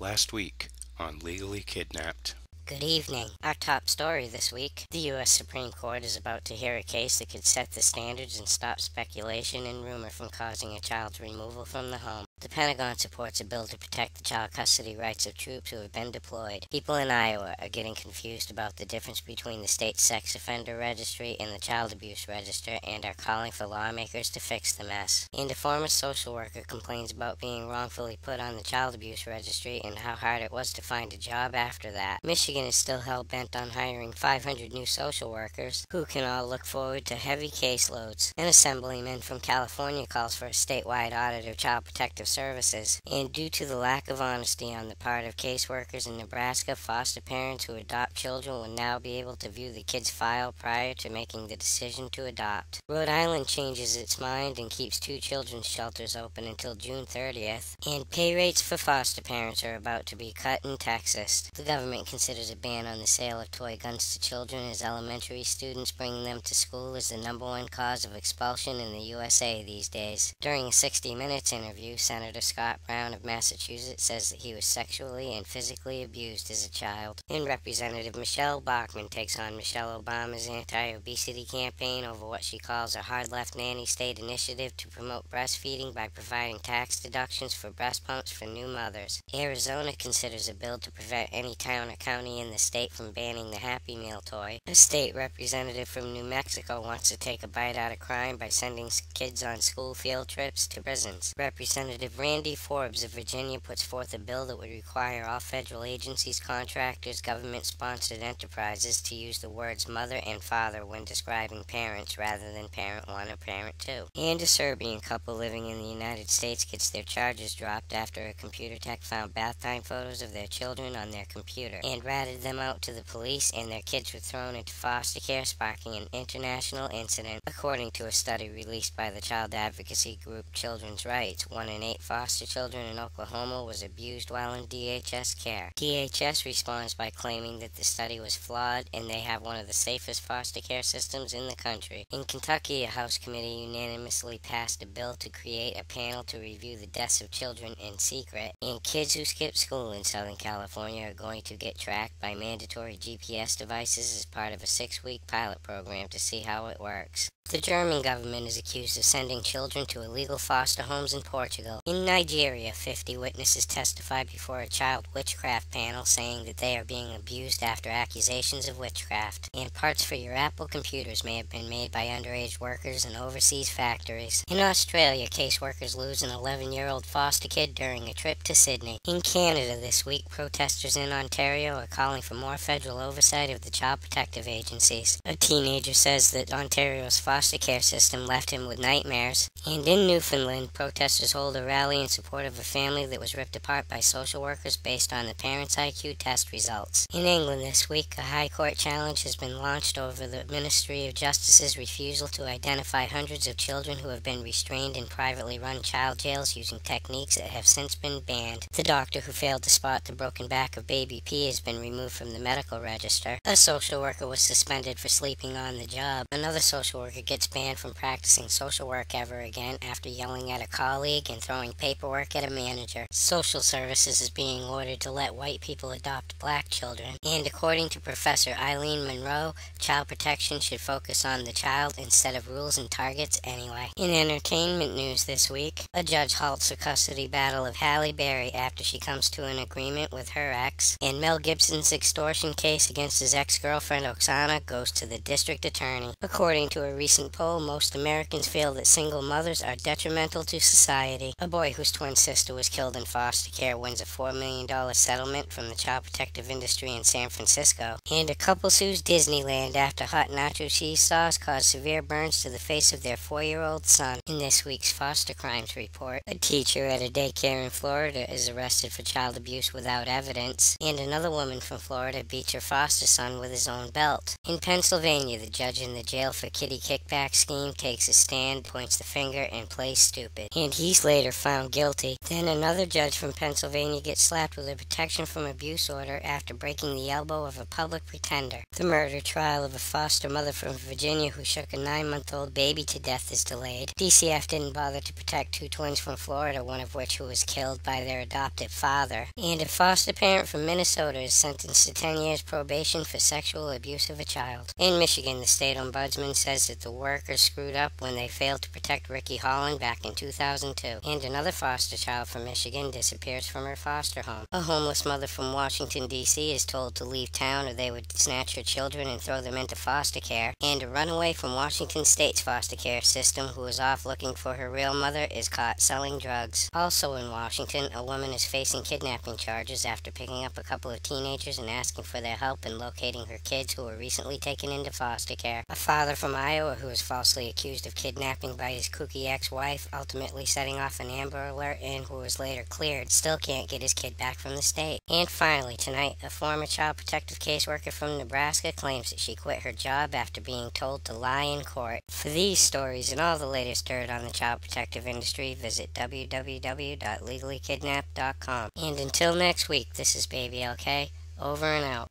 last week on Legally Kidnapped. Good evening. Our top story this week. The U.S. Supreme Court is about to hear a case that could set the standards and stop speculation and rumor from causing a child's removal from the home. The Pentagon supports a bill to protect the child custody rights of troops who have been deployed. People in Iowa are getting confused about the difference between the state sex offender registry and the child abuse register and are calling for lawmakers to fix the mess. And a former social worker complains about being wrongfully put on the child abuse registry and how hard it was to find a job after that. Michigan is still hell-bent on hiring 500 new social workers who can all look forward to heavy caseloads. An assemblyman from California calls for a statewide audit of child protective services, and due to the lack of honesty on the part of caseworkers in Nebraska, foster parents who adopt children will now be able to view the kid's file prior to making the decision to adopt. Rhode Island changes its mind and keeps 2 children's shelters open until June 30th, and pay rates for foster parents are about to be cut in Texas. The government considers a ban on the sale of toy guns to children as elementary students bringing them to school is the #1 cause of expulsion in the USA these days. During a 60 Minutes interview, Senator Scott Brown of Massachusetts says that he was sexually and physically abused as a child. And Representative Michelle Bachmann takes on Michelle Obama's anti-obesity campaign over what she calls a hard-left nanny state initiative to promote breastfeeding by providing tax deductions for breast pumps for new mothers. Arizona considers a bill to prevent any town or county in the state from banning the Happy Meal toy. A state representative from New Mexico wants to take a bite out of crime by sending kids on school field trips to prisons. Representative Randy Forbes of Virginia puts forth a bill that would require all federal agencies, contractors, government-sponsored enterprises to use the words mother and father when describing parents rather than parent 1 or parent 2. And a Serbian couple living in the United States gets their charges dropped after a computer tech found bath time photos of their children on their computer and ratted them out to the police, and their kids were thrown into foster care, sparking an international incident. According to a study released by the child advocacy group Children's Rights, 1 in 8 foster children in Oklahoma was abused while in DHS care. DHS responds by claiming that the study was flawed and they have one of the safest foster care systems in the country. In Kentucky, a House committee unanimously passed a bill to create a panel to review the deaths of children in secret, and kids who skip school in Southern California are going to get tracked by mandatory GPS devices as part of a 6-week pilot program to see how it works. The German government is accused of sending children to illegal foster homes in Portugal. In Nigeria, 50 witnesses testified before a child witchcraft panel saying that they are being abused after accusations of witchcraft. And parts for your Apple computers may have been made by underage workers in overseas factories. In Australia, caseworkers lose an 11-year-old foster kid during a trip to Sydney. In Canada this week, protesters in Ontario are calling for more federal oversight of the child protective agencies. A teenager says that Ontario's foster care system left him with nightmares. And in Newfoundland, protesters hold a rally in support of a family that was ripped apart by social workers based on the parents' IQ test results. In England this week, a High Court challenge has been launched over the Ministry of Justice's refusal to identify hundreds of children who have been restrained in privately run child jails using techniques that have since been banned. The doctor who failed to spot the broken back of baby P has been removed from the medical register. A social worker was suspended for sleeping on the job. Another social worker gets banned from practicing social work ever again after yelling at a colleague and throwing paperwork at a manager. Social services is being ordered to let white people adopt black children. And according to Professor Eileen Monroe, child protection should focus on the child instead of rules and targets anyway. In entertainment news this week, a judge halts the custody battle of Halle Berry after she comes to an agreement with her ex, and Mel Gibson's extortion case against his ex-girlfriend Oksana goes to the district attorney. According to a recent poll, most Americans feel that single mothers are detrimental to society. A boy whose twin sister was killed in foster care wins a $4 million settlement from the child protective industry in San Francisco. And a couple sues Disneyland after hot nacho cheese sauce caused severe burns to the face of their 4-year-old son. In this week's foster crimes report, a teacher at a daycare in Florida is arrested for child abuse without evidence, and another woman from Florida beats her foster son with his own belt. In Pennsylvania, the judge in the jail for kitty kickback scheme takes a stand, points the finger, and plays stupid. And he's later found guilty. Then another judge from Pennsylvania gets slapped with a protection from abuse order after breaking the elbow of a public pretender. The murder trial of a foster mother from Virginia who shook a 9-month-old baby to death is delayed. DCF didn't bother to protect two twins from Florida, one of which who was killed by their adoptive father. And a foster parent from Minnesota is sentenced to 10 years probation for sexual abuse of a child. In Michigan, the state ombudsman says that the workers screwed up when they failed to protect Ricky Holland back in 2002. And another foster child from Michigan disappears from her foster home. A homeless mother from Washington, D.C. is told to leave town or they would snatch her children and throw them into foster care. And a runaway from Washington State's foster care system who is off looking for her real mother is caught selling drugs. Also in Washington, a woman is facing kidnapping charges after picking up a couple of teenagers and asking for their help in locating her kids who were recently taken into foster care. A father from Iowa who was falsely accused of kidnapping by his kooky ex-wife, ultimately setting off an Amber Alert and who was later cleared, still can't get his kid back from the state. And finally, tonight, a former child protective caseworker from Nebraska claims that she quit her job after being told to lie in court. For these stories and all the latest dirt on the child protective industry, visit www.legallykidnapped.com. And until next week, this is Baby LK, over and out.